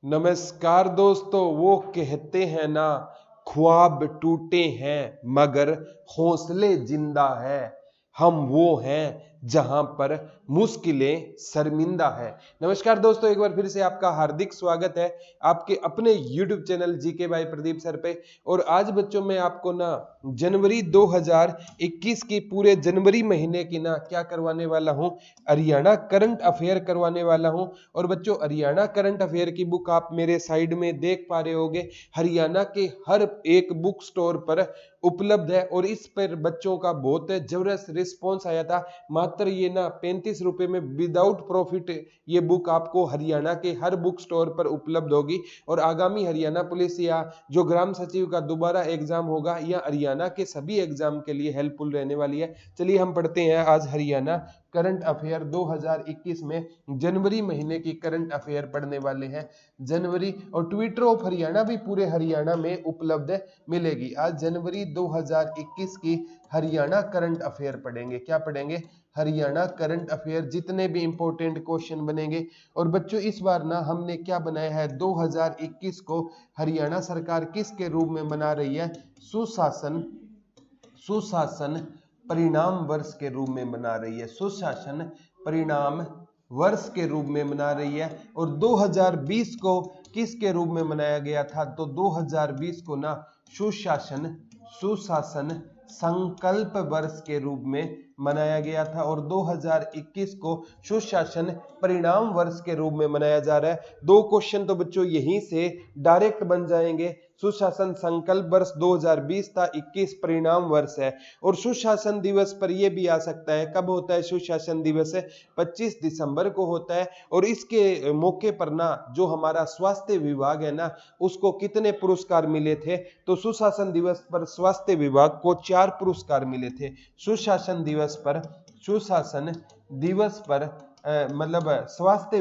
नमस्कार दोस्तों। वो कहते हैं ना, ख्वाब टूटे हैं मगर हौसले जिंदा है। हम वो हैं जहां पर मुश्किलें शर्मिंदा है। नमस्कार दोस्तों, एक बार फिर से आपका हार्दिक स्वागत है आपके अपने YouTube channel GK by Pradeep sir पे। और आज बच्चों मैं आपको ना जनवरी 2021 की पूरे जनवरी महीने की ना क्या करवाने वाला हूं, हरियाणा करंट अफेयर करवाने वाला हूं। और बच्चों हरियाणा करंट अफेयर की बुक आप मेरे साइड में देख पा रहे होगे, हरियाणा के हर एक बुक स्टोर पर उपलब्ध है। और इस पर बच्चों का बहुत जबरदस्त रिस्पॉन्स आया था। मात्र ये ना 35 रुपए में विदाउट प्रॉफिट ये बुक आपको हरियाणा के हर बुक स्टोर पर उपलब्ध होगी। और आगामी हरियाणा पुलिस या जो ग्राम सचिव का दोबारा एग्जाम होगा या हरियाणा के सभी एग्जाम के लिए हेल्पफुल रहने वाली है। चलिए हम पढ़ते हैं आज हरियाणा करंट अफेयर 2021 में जनवरी महीने की करंट अफेयर पढ़ने वाले हैं। जनवरी और ट्विटर ऑफ हरियाणा भी पूरे हरियाणा में उपलब्ध मिलेगी। आज जनवरी 2021 की हरियाणा करंट अफेयर पढ़ेंगे। क्या पढ़ेंगे? हरियाणा करंट अफेयर, जितने भी इंपॉर्टेंट क्वेश्चन बनेंगे। और बच्चों इस बार ना हमने क्या बनाया है, 2021 को हरियाणा सरकार किसके रूप में मना रही है? सुशासन सुशासन परिणाम वर्ष के रूप में मना रही है। सुशासन परिणाम वर्ष के रूप में मना रही है। और 2020 को किसके रूप में मनाया गया था? तो 2020 को ना सुशासन सुशासन संकल्प वर्ष के रूप में मनाया गया था। और 2021 को सुशासन परिणाम वर्ष के रूप में मनाया जा रहा है। दो क्वेश्चन तो बच्चों यहीं से डायरेक्ट बन जाएंगे। सुशासन संकल्प वर्ष 2020 था, 21 परिणाम वर्ष है। और सुशासन दिवस पर यह भी आ सकता है, कब होता है सुशासन दिवस? 25 दिसंबर को होता है। और इसके मौके पर ना जो हमारा स्वास्थ्य विभाग है ना, उसको कितने पुरस्कार मिले थे? तो सुशासन दिवस पर स्वास्थ्य विभाग को 4 पुरस्कार मिले थे। सुशासन दिवस पर मतलब स्वास्थ्य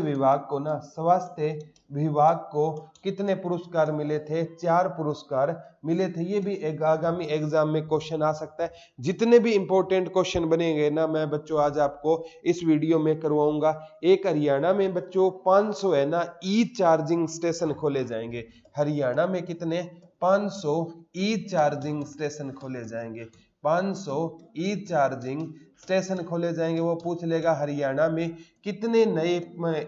विभाग को कितने पुरस्कार मिले थे? 4 पुरस्कार मिले थे। ये भी एक आगामी एग्जाम में क्वेश्चन आ सकता है। जितने भी इंपॉर्टेंट क्वेश्चन बनेंगे ना मैं बच्चों आज आपको इस वीडियो में करवाऊंगा। एक हरियाणा में बच्चों 500 है ना ई चार्जिंग स्टेशन खोले जाएंगे। हरियाणा में कितने? 500 ई चार्जिंग स्टेशन खोले जाएंगे। 500 ई चार्जिंग स्टेशन खोले जाएंगे। वो पूछ लेगा हरियाणा में कितने नए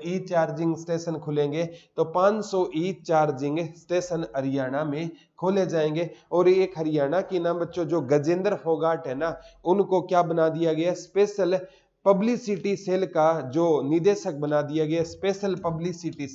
ई चार्जिंग स्टेशन खुलेंगे? तो 500 ई चार्जिंग स्टेशन हरियाणा में खोले जाएंगे। और एक हरियाणा की ना बच्चों जो गजेंद्र फोगाट है ना, उनको क्या बना दिया गया? स्पेशल पब्लिसिटी सेल का जो निदेशक बना दिया गया। स्पेशल पब्लिसिटी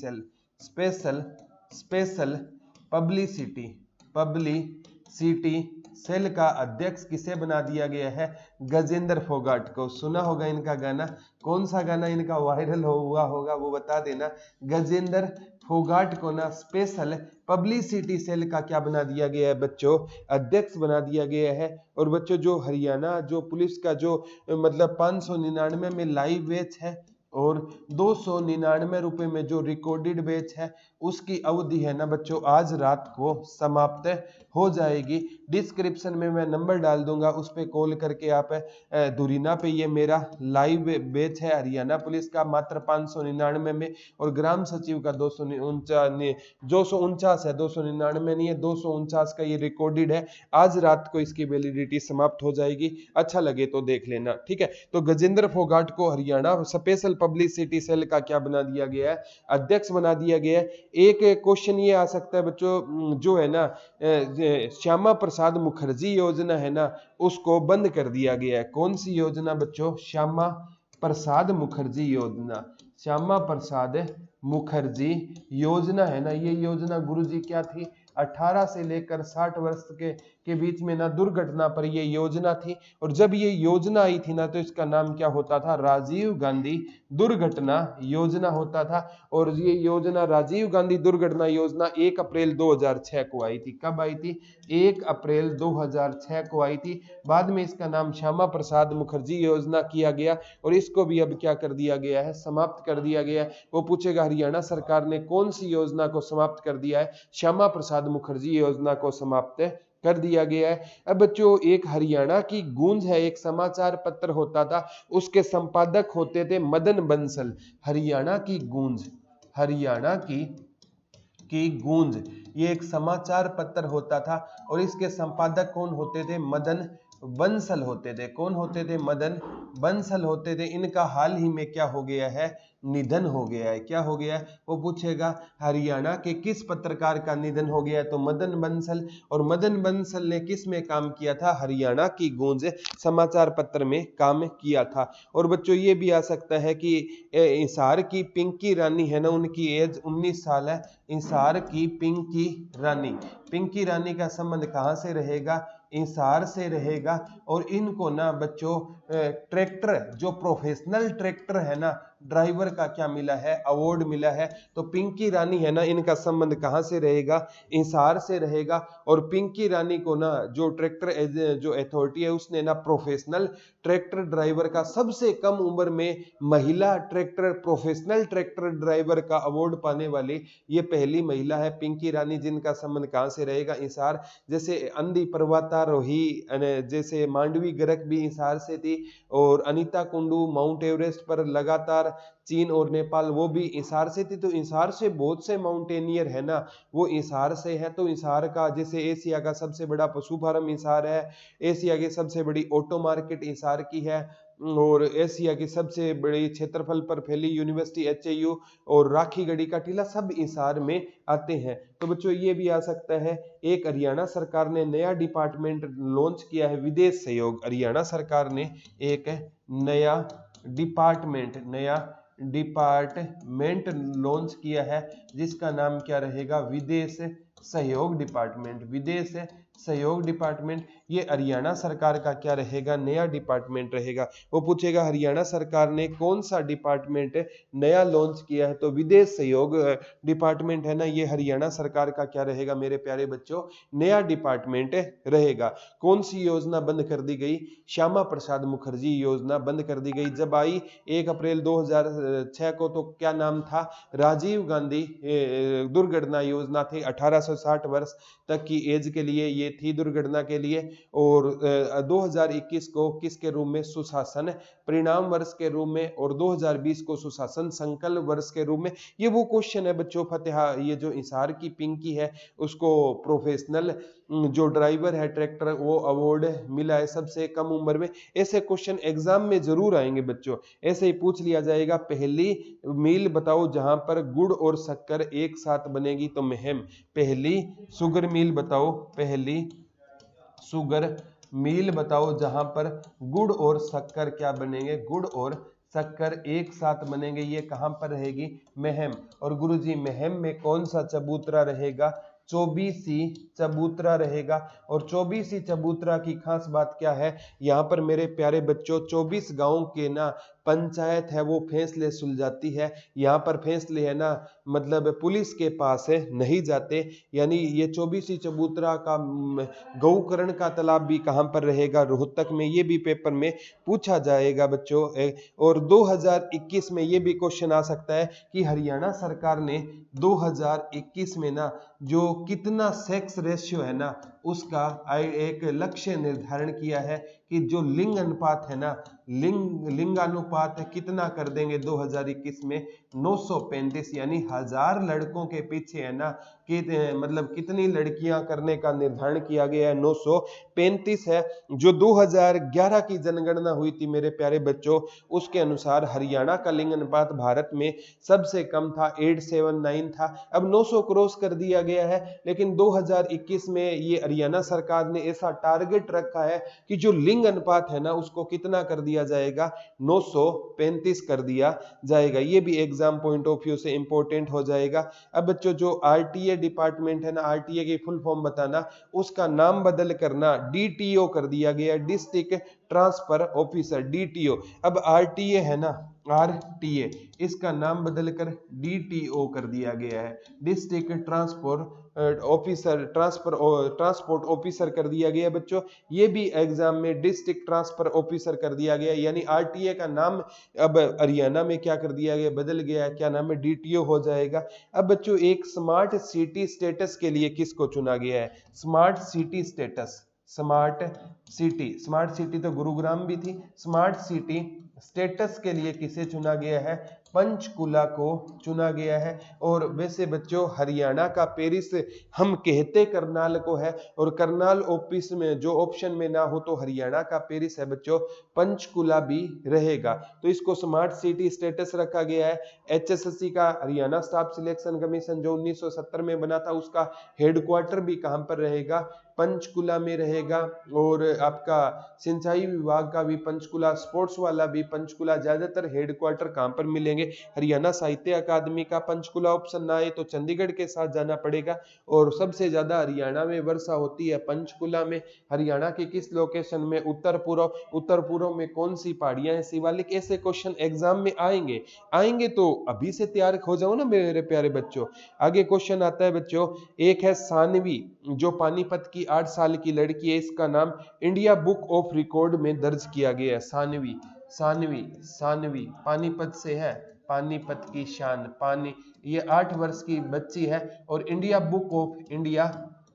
सेल का अध्यक्ष किसे बना दिया गया है? गजेंद्र फोगाट को। सुना होगा इनका गाना, कौन सा गाना इनका वायरल हुआ होगा वो बता देना। गजेंद्र फोगाट को ना स्पेशल पब्लिसिटी सेल का क्या बना दिया गया है बच्चों? अध्यक्ष बना दिया गया है। और बच्चों जो हरियाणा जो पुलिस का जो मतलब 599 में लाइव बैच है और 299 रुपए में जो रिकॉर्डेड बैच है, उसकी अवधि है ना बच्चों आज रात को समाप्त हो जाएगी। डिस्क्रिप्शन में मैं नंबर डाल दूंगा, उस पर कॉल करके आप दुरीना पे ये मेरा लाइव बैच है हरियाणा पुलिस का मात्र 599 में। और ग्राम सचिव का 249 है, 299 नहीं है, 249 का ये रिकॉर्डेड है। आज रात को इसकी वैलिडिटी समाप्त हो जाएगी। अच्छा लगे तो देख लेना, ठीक है। तो गजेंद्र फोगाट को हरियाणा स्पेशल पब्लिसिटी सेल का क्या बना दिया गया है? अध्यक्ष बना दिया गया है। एक क्वेश्चन ये आ सकता है बच्चों, जो है ना श्यामा प्रसाद मुखर्जी योजना है ना, उसको बंद कर दिया गया है। कौन सी योजना बच्चों? श्यामा प्रसाद मुखर्जी योजना। श्यामा प्रसाद मुखर्जी योजना है ना, ये योजना गुरुजी क्या थी? 18 से लेकर 60 वर्ष के बीच में ना दुर्घटना पर ये योजना थी। और जब ये योजना आई थी ना तो इसका नाम क्या होता था? राजीव गांधी दुर्घटना योजना होता था। और ये योजना राजीव गांधी दुर्घटना योजना 1 अप्रैल 2006 को आई थी। कब आई थी? 1 अप्रैल 2006 को आई थी। बाद में इसका नाम श्यामा प्रसाद मुखर्जी योजना किया गया। और इसको भी अब क्या कर दिया गया है? समाप्त कर दिया गया है। वो पूछेगा हरियाणा सरकार ने कौन सी योजना को समाप्त कर दिया है? श्यामा प्रसाद मुखर्जी योजना को समाप्त कर दिया गया है। अब बच्चों एक हरियाणा की गूंज है, एक समाचार पत्र होता था, उसके संपादक होते थे मदन बंसल। हरियाणा की गूंज की गूंज, ये एक समाचार पत्र होता था और इसके संपादक कौन होते थे? मदन बंसल होते थे। कौन होते थे? मदन बंसल होते थे। इनका हाल ही में क्या हो गया है? निधन हो गया है। क्या हो गया है? वो पूछेगा हरियाणा के किस पत्रकार का निधन हो गया है? तो मदन बंसल। और मदन बंसल ने किस में काम किया था? हरियाणा की गूंज समाचार पत्र में काम किया था। और बच्चों ये भी आ सकता है कि हिसार की पिंकी रानी है ना, उनकी एज 19 साल है। हिसार की पिंकी रानी का संबंध कहां से रहेगा? हिसार से रहेगा। और इनको ना बच्चों ट्रैक्टर, जो प्रोफेशनल ट्रैक्टर है ना ड्राइवर का क्या मिला है? अवार्ड मिला है। तो पिंकी रानी है ना, इनका संबंध कहां से रहेगा? हिसार से रहेगा। और पिंकी रानी को ना जो ट्रैक्टर जो अथॉरिटी है उसने ना प्रोफेशनल ट्रैक्टर ड्राइवर का, सबसे कम उम्र में महिला ट्रैक्टर प्रोफेशनल ट्रैक्टर ड्राइवर का अवार्ड पाने वाली ये पहली महिला है पिंकी रानी, जिनका संबंध कहां से रहेगा? हिसार। जैसे अंधी पर्वतारोही जैसे मांडवी गर्ग भी हिसार से थी, और अनीता कुंडू माउंट एवरेस्ट पर लगातार चीन और नेपाल, वो भी हिसार से थी। तो हिसार से बहुत से माउंटेनियर है ना वो हिसार से है। तो हिसार का, जैसे एशिया का सबसे बड़ा पशु फार्म हिसार है, एशिया की सबसे बड़ी ऑटो मार्केट हिसार की है, और एशिया की सबसे बड़ी क्षेत्रफल पर फैली यूनिवर्सिटी एचएयू और राखी गढ़ी का टीला सब हिसार में आते हैं। तो बच्चों ये भी आ सकता है। एक हरियाणा सरकार ने नया डिपार्टमेंट लॉन्च किया है, विदेश सहयोग। हरियाणा सरकार ने एक नया डिपार्टमेंट लॉन्च किया है, जिसका नाम क्या रहेगा? विदेश सहयोग डिपार्टमेंट। ये हरियाणा सरकार का क्या रहेगा? नया डिपार्टमेंट रहेगा। वो पूछेगा हरियाणा सरकार ने कौन सा डिपार्टमेंट नया लॉन्च किया है? तो विदेश सहयोग डिपार्टमेंट है ना, ये हरियाणा सरकार का क्या रहेगा मेरे प्यारे बच्चों? नया डिपार्टमेंट रहेगा। कौन सी योजना बंद कर दी गई? श्यामा प्रसाद मुखर्जी योजना बंद कर दी गई। जब आई 1 अप्रैल 2006 को, तो क्या नाम था? राजीव गांधी दुर्घटना योजना थी। 1860 वर्ष तक की एज के लिए ये थी, दुर्घटना के लिए। और 2021 को किसके रूप में? सुशासन परिणाम वर्ष के रूप में, और 2020 को सुशासन संकल्प वर्ष के रूप में। ये वो क्वेश्चन है बच्चों फतेहा, ये जो हिसार की पिंकी है उसको प्रोफेशनल जो ड्राइवर है ट्रैक्टर, वो अवार्ड मिला है सबसे कम उम्र में। ऐसे क्वेश्चन एग्जाम में जरूर आएंगे बच्चों। ऐसे ही पूछ लिया जाएगा, पहली मील बताओ जहां पर गुड़ और शक्कर एक साथ बनेगी? तो महम। पहली शुगर मिल बताओ, पहली शुगर मिल बताओ जहां पर गुड़ और शक्कर क्या बनेंगे? गुड़ और शक्कर एक साथ बनेंगे। ये कहां पर रहेगी? महम। और गुरुजी महम में कौन सा चबूतरा रहेगा? चौबीसी चबूतरा रहेगा। और चौबीसी चबूतरा की खास बात क्या है? यहाँ पर मेरे प्यारे बच्चों 24 गांव के ना पंचायत है वो फैसले सुलझाती है। यहाँ पर फैसले है ना मतलब पुलिस के पास है नहीं जाते। यानी ये चौबीसी चबूतरा का गौकर्ण का तालाब भी कहां पर रहेगा? रोहतक में। ये भी पेपर में पूछा जाएगा बच्चों। और 2021 में ये भी क्वेश्चन आ सकता है कि हरियाणा सरकार ने 2021 में ना जो कितना सेक्स रेशियो है ना उसका एक लक्ष्य निर्धारण किया है कि जो लिंग अनुपात है ना लिंगानुपात कितना कर देंगे 2021 में? 935। यानी 1000 लड़कों के पीछे है ना कि मतलब कितनी लड़कियां करने का निर्धारण किया गया है? 935 है। जो 2011 की जनगणना हुई थी मेरे प्यारे बच्चों, उसके अनुसार हरियाणा का लिंग अनुपात भारत में सबसे कम था, 879 था। अब 900 क्रॉस कर दिया गया है, लेकिन 2021 में ये हरियाणा सरकार ने ऐसा टारगेट रखा है कि जो लिंग अनुपात है ना उसको कितना कर दिया जाएगा? 935 कर दिया जाएगा। ये भी एग्जाम पॉइंट ऑफ व्यू से इंपॉर्टेंट हो जाएगा। अब बच्चों जो आरटीए डिपार्टमेंट है ना, आरटीए की फुल फॉर्म बताना, उसका नाम बदल करना डीटीओ कर दिया गया, डिस्ट्रिक्ट ट्रांसफर ऑफिसर, डीटीओ। अब आरटीए है ना, आरटीए, इसका नाम बदलकर डीटीओ कर दिया गया है, district transport officer, transport officer कर दिया गया बच्चों। ये भी एग्जाम में डिस्ट्रिक्ट ट्रांसफर ऑफिसर कर दिया गया। यानी आरटीए का नाम अब हरियाणा में क्या कर दिया गया? बदल गया। क्या नाम है? डीटीओ हो जाएगा। अब बच्चों एक स्मार्ट सिटी स्टेटस के लिए किसको चुना गया है? Smart city status, smart city तो गुरुग्राम भी थी। स्मार्ट सिटी स्टेटस के लिए किसे चुना गया है? पंचकुला को चुना गया है। और वैसे बच्चों हरियाणा का पेरिस हम कहते करनाल को है, और करनाल ऑफिस में जो ऑप्शन में ना हो तो हरियाणा का पेरिस है बच्चों, पंचकुला भी रहेगा। तो इसको स्मार्ट सिटी स्टेटस रखा गया है। एचएसएससी का हरियाणा स्टाफ सिलेक्शन कमीशन जो 1970 में बना था, उसका हेडक्वार्टर भी कहां पर रहेगा, पंचकुला में रहेगा। और आपका सिंचाई विभाग का भी पंचकुला, स्पोर्ट्स वाला भी पंचकुला, ज्यादातर हेडक्वार्टर कहां पर मिलेंगे, हरियाणा साहित्य अकादमी का। पंचकुला ऑप्शन ना आए तो चंडीगढ़ के साथ जाना पड़ेगा। और सबसे ज्यादा हरियाणा में वर्षा होती है पंचकुला में। हरियाणा के किस लोकेशन में, उत्तर पूर्व में कौन सी पहाड़ियां हैं, शिवालिक। ऐसे क्वेश्चन एग्जाम में आएंगे तो अभी से तैयार हो जाओ ना मेरे प्यारे बच्चों। आगे क्वेश्चन आता है बच्चों, एक है सानवी जो पानीपत की 8 साल की लड़की है, इसका नाम इंडिया बुक ऑफ रिकॉर्ड में दर्ज किया गया है। सानवी पानीपत से है, पानीपत की शान पानी, ये 8 वर्ष की बच्ची है और इंडिया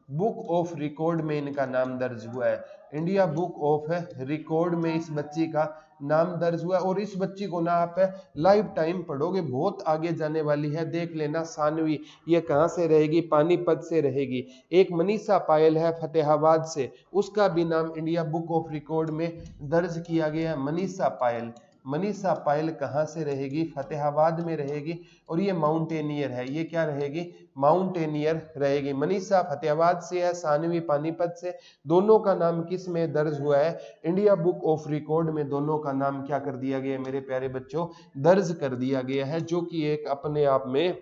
बुक ऑफ रिकॉर्ड में इनका नाम दर्ज हुआ है। इंडिया बुक ऑफ रिकॉर्ड में इस बच्ची का नाम दर्ज हुआ है। और इस बच्ची को ना आप लाइफ टाइम पढ़ोगे, बहुत आगे जाने वाली है, देख लेना। सानवी ये कहां से रहेगी, पानीपत से रहेगी। एक मनीषा पायल है फतेहाबाद से, उसका भी नाम इंडिया बुक ऑफ रिकॉर्ड में दर्ज किया गया है। मनीषा पायल कहां से रहेगी, फतेहाबाद में रहेगी। और ये माउंटेनियर है, ये क्या रहेगी, माउंटेनियर रहेगी। मनीषा फतेहाबाद से है, सानवी पानीपत से। दोनों का नाम किस में दर्ज हुआ है, इंडिया बुक ऑफ रिकॉर्ड में दोनों का नाम क्या कर दिया गया है मेरे प्यारे बच्चों, दर्ज कर दिया गया है, जो कि एक अपने आप में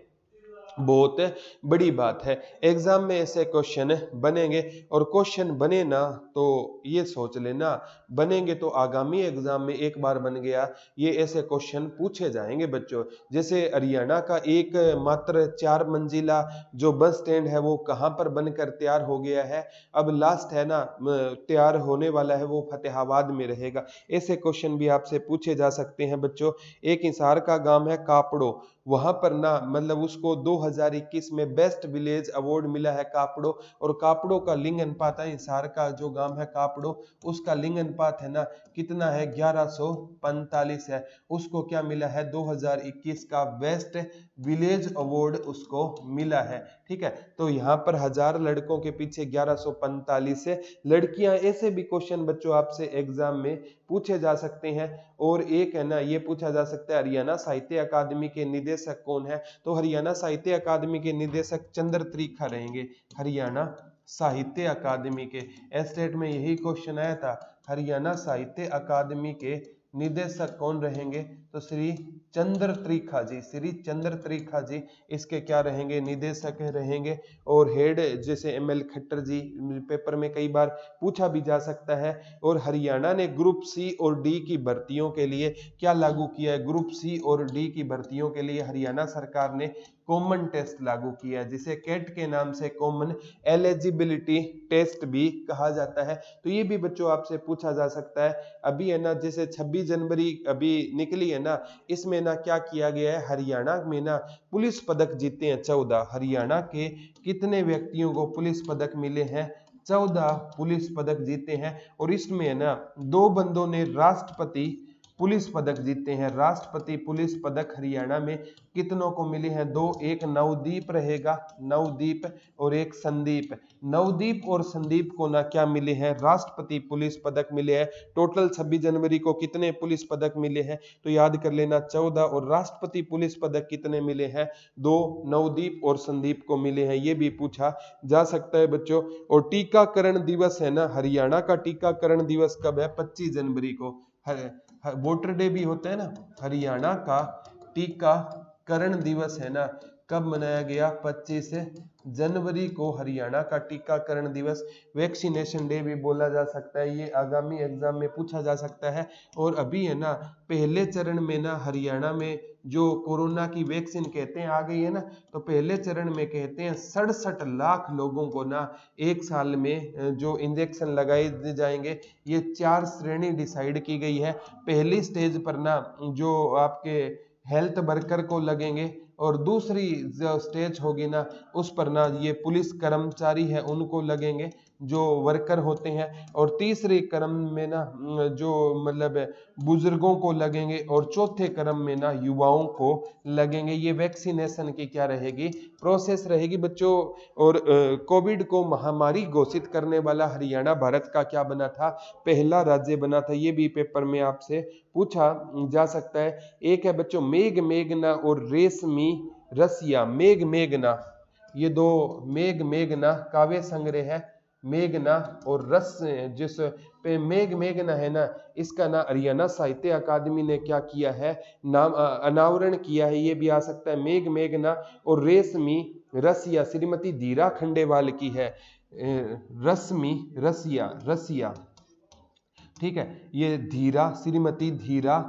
बहुत बड़ी बात है। एग्जाम में ऐसे क्वेश्चन बनेंगे, और क्वेश्चन बने ना तो ये सोच लेना, बनेंगे तो आगामी एग्जाम में एक बार बन गया, ये ऐसे क्वेश्चन पूछे जाएंगे बच्चों। जैसे हरियाणा का एक मात्र 4 मंजिला जो बस स्टैंड है वो कहां पर बनकर तैयार हो गया है, अब लास्ट है ना तैयार होने वाला है, वो फतेहाबाद में रहेगा। ऐसे क्वेश्चन भी आपसे पूछे जा सकते हैं बच्चों। एक हिसार का गांव है कापड़ो, वहां पर ना मतलब उसको 2021 में बेस्ट विलेज अवार्ड मिला है कापड़ो। और कापड़ो का लिंग अनुपात है, हिसार का जो गांव है कापड़ो, उसका लिंग अनुपात है ना कितना है, 1145 है। उसको क्या मिला है, 2021 का बेस्ट विलेज अवार्ड उसको मिला है। ठीक है, तो यहाँ पर 1000 लड़कों के पीछे 1145 लड़कियां। ऐसे भी क्वेश्चन बच्चों आपसे एग्जाम में पूछे जा सकते हैं। और एक है ना ये पूछा जा सकता है, हरियाणा साहित्य अकादमी के निदेशक कौन है, तो हरियाणा साहित्य अकादमी के निदेशक चंद्र त्रिखा रहेंगे। हरियाणा साहित्य अकादमी के एस्टेट में यही क्वेश्चन आया था, हरियाणा साहित्य अकादमी के निदेशक कौन रहेंगे, तो श्री चंद्र त्रिखा जी इसके क्या रहेंगे, निदेशक रहेंगे। और हेड जैसे एमएल खट्टर जी, पेपर में कई बार पूछा भी जा सकता है। और हरियाणा ने ग्रुप सी और डी की भर्तियों के लिए क्या लागू किया है, ग्रुप सी और डी की भर्तियों के लिए हरियाणा सरकार ने कॉमन टेस्ट लागू किया है, जिसे कैट के नाम से कॉमन एलिजिबिलिटी टेस्ट भी कहा जाता है। तो ये भी बच्चों आपसे पूछा जा सकता है। अभी है ना जैसे 26 जनवरी अभी निकली है ना, इसमें ना क्या किया गया है, हरियाणा में ना पुलिस पदक जीते हैं 14। हरियाणा के कितने व्यक्तियों को पुलिस पदक मिले हैं, 14 पुलिस पदक जीते हैं। और इसमें ना 2 बंदों ने राष्ट्रपति पुलिस पदक जीते हैं। राष्ट्रपति पुलिस पदक हरियाणा में कितनों को मिले हैं, 2, एक नवदीप रहेगा, नवदीप, और एक संदीप। नवदीप और संदीप को ना क्या मिले हैं, राष्ट्रपति पुलिस पदक मिले हैं। टोटल 26 जनवरी को कितने पुलिस पदक मिले हैं, तो याद कर लेना 14। और राष्ट्रपति पुलिस पदक कितने मिले हैं, 2, नवदीप और संदीप को मिले हैं। ये भी पूछा जा सकता है बच्चों। और टीकाकरण दिवस है ना, हरियाणा का टीकाकरण दिवस कब है, 25 जनवरी को। वोटर डे भी होता है ना, हरियाणा का टीकाकरण दिवस है ना कब मनाया गया, 25 जनवरी को हरियाणा का टीकाकरण दिवस, वैक्सीनेशन डे भी बोला जा सकता है। ये आगामी एग्जाम में पूछा जा सकता है। और अभी है ना पहले चरण में ना हरियाणा में जो कोरोना की वैक्सीन कहते हैं आ गई है ना, तो पहले चरण में कहते हैं 67 लाख लोगों को ना एक साल में जो इंजेक्शन लगाए जाएंगे। ये 4 श्रेणी डिसाइड की गई है। पहली स्टेज पर ना जो आपके हेल्थ वर्कर को लगेंगे, और दूसरी जो स्टेज होगी ना उस पर ना ये पुलिस कर्मचारी है उनको लगेंगे। जो वर्कर होते हैं, और तीसरे क्रम में ना जो मतलब बुजुर्गों को लगेंगे, और चौथे क्रम में ना युवाओं को लगेंगे। ये वैक्सीनेशन की क्या रहेगी, प्रोसेस रहेगी बच्चों। और कोविड को महामारी घोषित करने वाला हरियाणा भारत का क्या बना था, पहला राज्य बना था। ये भी पेपर में आपसे पूछा जा सकता है। एक है बच्चों मेघ मेघना और रेशमी रसिया। मेघ मेघना, ये दो मेघ मेघना काव्य संग्रह है। मेघना और रस, जिस पे मेघ मेघना है ना, इसका ना हरियाणा साहित्य अकादमी ने क्या किया है, नाम अनावरण किया है। ये भी आ सकता है। मेघ मेघना और रेशमी रसिया श्रीमती धीरा खंडेवाल की है। रश्मि रसिया, रसिया, ठीक है। ये धीरा, श्रीमती धीरा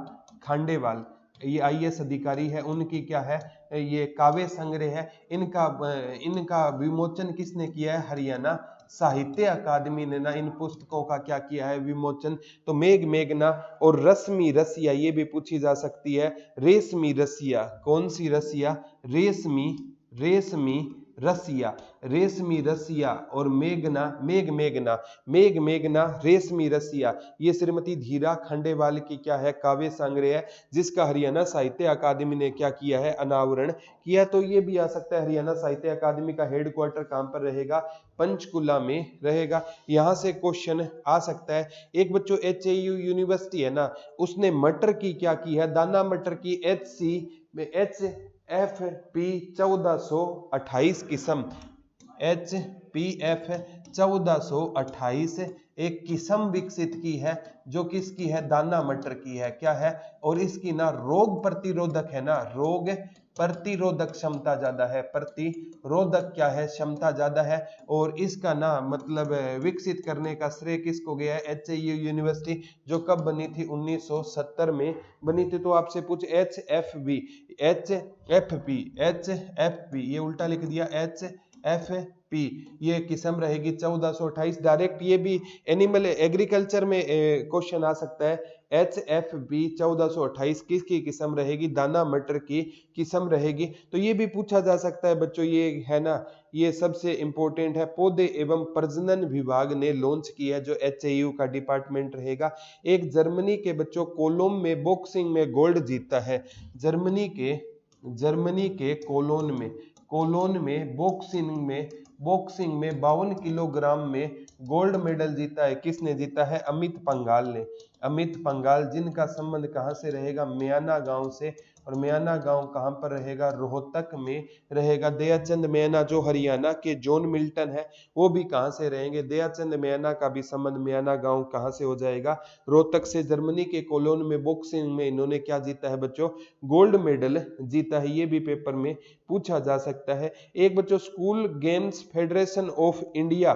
खांडेवाल, ये आईएएस अधिकारी है, उनकी क्या है, ये काव्य संग्रह है। इनका विमोचन किसने किया है, हरियाणा साहित्य अकादमी ने ना इन पुस्तकों का क्या किया है, विमोचन। तो मेघ मेघना और रश्मि रसिया ये भी पूछी जा सकती है। रेशमी रसिया, कौन सी रसिया, रेशमी, रेशमी रसिया, रेशमी रसिया और मेघना, मेघ मेघना, मेघ मेघना रेशमी रसिया, ये श्रीमती धीरा खंडेवाल की क्या है, काव्य संग्रह है, जिसका हरियाणा साहित्य अकादमी ने क्या किया है, अनावरण किया। तो ये भी आ सकता है। हरियाणा साहित्य अकादमी का हेडक्वार्टर कहां पर रहेगा, पंचकुला में रहेगा। यहां से क्वेश्चन आ सकता है। एक बच्चों एचएयू यूनिवर्सिटी है ना, उसने मटर की क्या की है, दाना मटर की HCFP 1428 किस्म, HPF 1428 एक किस्म विकसित की है, जो किसकी है, दाना मटर की है। क्या है, और इसकी ना रोग प्रतिरोधक है ना, रोग प्रतिरोधक क्षमता ज्यादा है, प्रतिरोधक क्या है, क्षमता ज्यादा है। और इसका ना मतलब विकसित करने का श्रेय किसको गया है, एचएयू यूनिवर्सिटी, जो कब बनी थी, 1970 में बनी थी। तो आपसे पूछ HFV, HFP ये उल्टा लिख दिया, HFP ये किस्म रहेगी 1428 डायरेक्ट। ये भी एनिमल एग्रीकल्चर में क्वेश्चन आ सकता है। HFP 1428 किसकी किस्म रहेगी, दाना मटर की किस्म रहेगी। तो ये भी पूछा जा सकता है बच्चों, ये है ना, ये सबसे इंपॉर्टेंट है। पौधे एवं प्रजनन विभाग ने लॉन्च किया है, जो HAU का डिपार्टमेंट रहेगा। एक जर्मनी के बच्चों कोलोम में बॉक्सिंग में गोल्ड जीता है। जर्मनी के कोलोन में बॉक्सिंग में 52 किलोग्राम में गोल्ड मेडल जीता है। किसने जीता है, अमित पंघाल ने। अमित पंघाल, जिनका संबंध कहां से रहेगा, म्याना गांव से। और म्याना गांव कहां पर रहेगा, रोहतक में रहेगा। दयाचंद म्याना जो हरियाणा के जॉन मिल्टन है, वो भी कहां से रहेंगे, दयाचंद म्याना का भी संबंध म्याना गांव कहां से हो जाएगा, रोहतक से। जर्मनी के कोलोन में बॉक्सिंग में इन्होंने क्या जीता है बच्चों, गोल्ड मेडल जीता है। ये भी पेपर में पूछा जा सकता है। एक बच्चों school games federation of India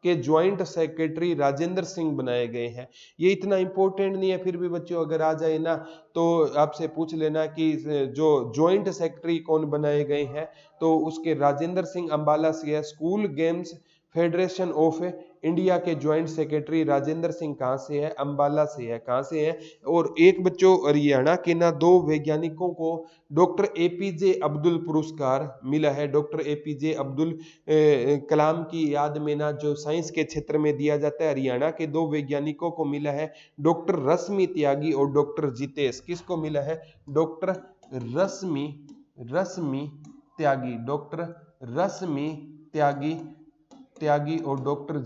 के ज्वाइंट सेक्रेटरी राजेंद्र सिंह बनाए गए हैं। ये इतना इंपॉर्टेंट नहीं है, फिर भी बच्चों अगर आ जाए ना तो आपसे पूछ लेना कि जो ज्वाइंट सेक्रेटरी कौन बनाए गए हैं, तो उसके राजेंद्र सिंह अंबाला से है। School games federation of India के ज्वाइंट सेक्रेटरी राजेंद्र सिंह कहां से है, अंबाला से है। कहां से है। और एक बच्चों हरियाणा के ना दो वैज्ञानिकों को डॉक्टर APJ अब्दुल पुरस्कार मिला है। डॉक्टर APJ अब्दुल कलाम की याद में ना जो साइंस के क्षेत्र में दिया जाता है, हरियाणा के दो वैज्ञानिकों को मिला है, डॉक्टर रश्मि त्यागी और डॉक्टर जितेश। किसको मिला है, डॉक्टर रश्मि त्यागी, डॉक्टर रश्मि त्यागी और डॉक्टर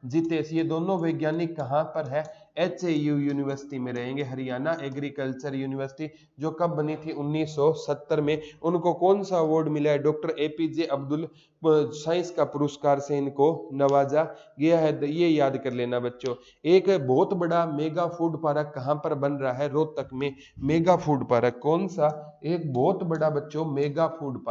जितेश, ये दोनों वैज्ञानिक कहां पर है, HAU यूनिवर्सिटी में रहेंगे। हरियाणा एग्रीकल्चर यूनिवर्सिटी, जो कब बनी थी, 1970 में। उनको कौन सा अवार्ड मिला है, डॉक्टर APJ अब्दुल साइंस का पुरस्कार से इनको नवाजा गया है। ये याद कर लेना बच्चों। एक बहुत बड़ा मेगा फूड पार्क कहां पर बन रहा है, रोहतक में। मेगा फूड पार्क कौन सा, एक बहुत बड़ा बच्चों मेगा फूड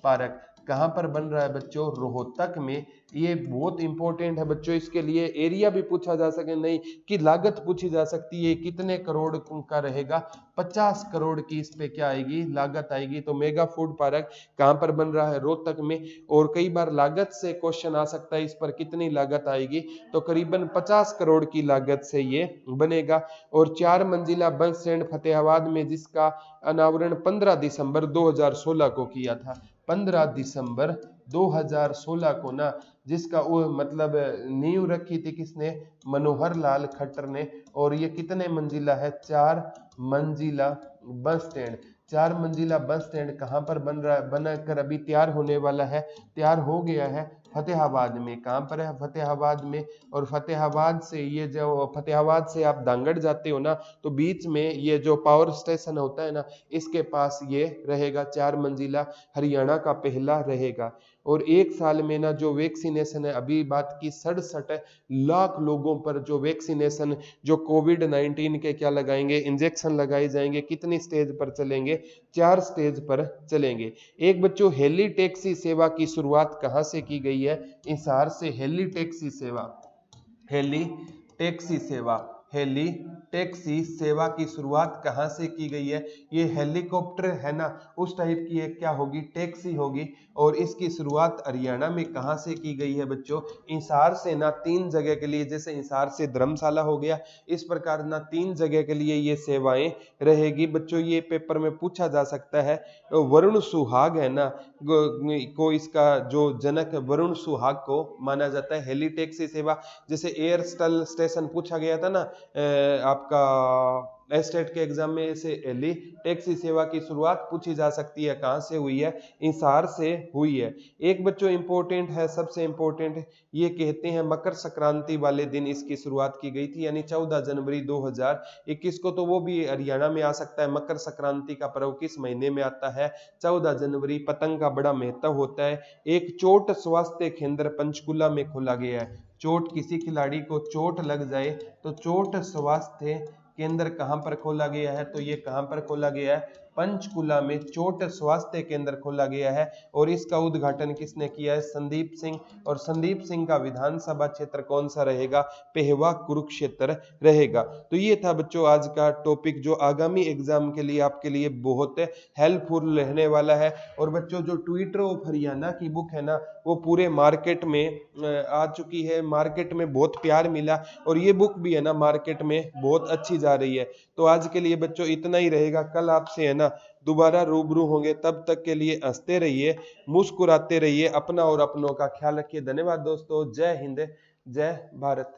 पार्क कहां पर बन रहा है बच्चों, रोहतक में। ये बहुत इंपॉर्टेंट है बच्चों। इसके लिए एरिया भी पूछा जा सके, नहीं कि लागत पूछी जा सकती है, कितने करोड़ का रहेगा, 50 करोड़ की इस पे क्या आएगी, लागत आएगी। तो मेगा फूड पार्क कहां पर बन रहा है, रोहतक में। और कई बार लागत से क्वेश्चन आ सकता है, इस पर कितनी लागत आएगी, तो करीबन 50 करोड़ की लागत से ये बनेगा। और 4 मंजिला बस स्टैंड फतेहाबाद में, जिसका अनावरण 15 दिसंबर 2016 को किया था। 15 दिसंबर 2016 को ना, जिसका वो मतलब नींव रखी थी किसने, मनोहर लाल खट्टर ने। और ये कितने मंजिला है, 4 मंजिला बस स्टैंड। 4 मंजिला बस स्टैंड कहाँ पर बन रहा है, बनकर अभी तैयार होने वाला है, तैयार हो गया है फतेहाबाद में। कहाँ पर है, फतेहाबाद में। और फतेहाबाद से ये जो फतेहाबाद से आप दांगड़ जाते हो ना, तो बीच में ये जो पावर स्टेशन होता है ना, इसके पास ये रहेगा, 4 मंजिला, हरियाणा का पहला रहेगा। और एक साल में ना जो वैक्सीनेशन है, अभी बात की 67 लाख लोगों पर जो वैक्सीनेशन, जो कोविड-19 के क्या लगाएंगे, इंजेक्शन लगाए जाएंगे। कितनी स्टेज पर चलेंगे, 4 स्टेज पर चलेंगे। एक बच्चों, हेली टैक्सी सेवा की शुरुआत कहां से की गई है, हिसार से। हेली टैक्सी सेवा, हेली टैक्सी सेवा, हेली टैक्सी सेवा की शुरुआत कहां से की गई है, ये हेलीकॉप्टर है ना, उस टाइप की एक क्या होगी, टैक्सी होगी। और इसकी शुरुआत हरियाणा में कहां से की गई है बच्चों, हिसार से ना। 3 जगह के लिए, जैसे हिसार से धर्मशाला हो गया, इस प्रकार ना 3 जगह के लिए ये सेवाएं रहेगी बच्चों। ये पेपर में पूछा जा सकता है। वरुण सुहाग है ना, को इसका जो जनक वरुण सुहाग को माना जाता है। हेली टैक्सी सेवा, जैसे एयरस्टल स्टेशन पूछा गया था ना आपका एस्टेट के एग्जाम में, से हेली टैक्सी सेवा की शुरुआत पूछी जा सकती है, कहां से हुई है, हिसार से हुई है। एक बच्चों इंपॉर्टेंट है, सबसे इंपॉर्टेंट, ये कहते हैं मकर संक्रांति वाले दिन इसकी शुरुआत की गई थी, यानी 14 जनवरी 2021 को। तो वो भी हरियाणा में आ सकता है। मकर संक्रांति का पर्व किस महीने में आता है, 14 जनवरी। पतंग का बड़ा महत्व होता है। एक चोट स्वास्थ्य केंद्र पंचकुला में खोला गया है। चोट, किसी खिलाड़ी को चोट लग जाए तो चोट स्वास्थ्य केंद्र कहां पर खोला गया है, तो ये कहां पर खोला गया है, पंचकुला में चोट स्वास्थ्य केंद्र खोला गया है। और इसका उद्घाटन किसने किया है, संदीप सिंह। और संदीप सिंह का विधानसभा क्षेत्र कौन सा रहेगा, पेहवा कुरुक्षेत्र रहेगा। तो ये था बच्चों आज का टॉपिक, जो आगामी एग्जाम के लिए आपके लिए बहुत हेल्पफुल रहने वाला है। और बच्चों, जो ट्विटर ऑफ हरियाणा की बुक है ना, वो पूरे मार्केट में आ चुकी है। मार्केट में बहुत प्यार मिला, और ये बुक भी है ना मार्केट में बहुत अच्छी जा रही है। तो आज के लिए बच्चों इतना ही रहेगा। कल आपसे है ना दोबारा रूबरू होंगे। तब तक के लिए हंसते रहिए, मुस्कुराते रहिए, अपना और अपनों का ख्याल रखिए। धन्यवाद दोस्तों। जय हिंद, जय भारत।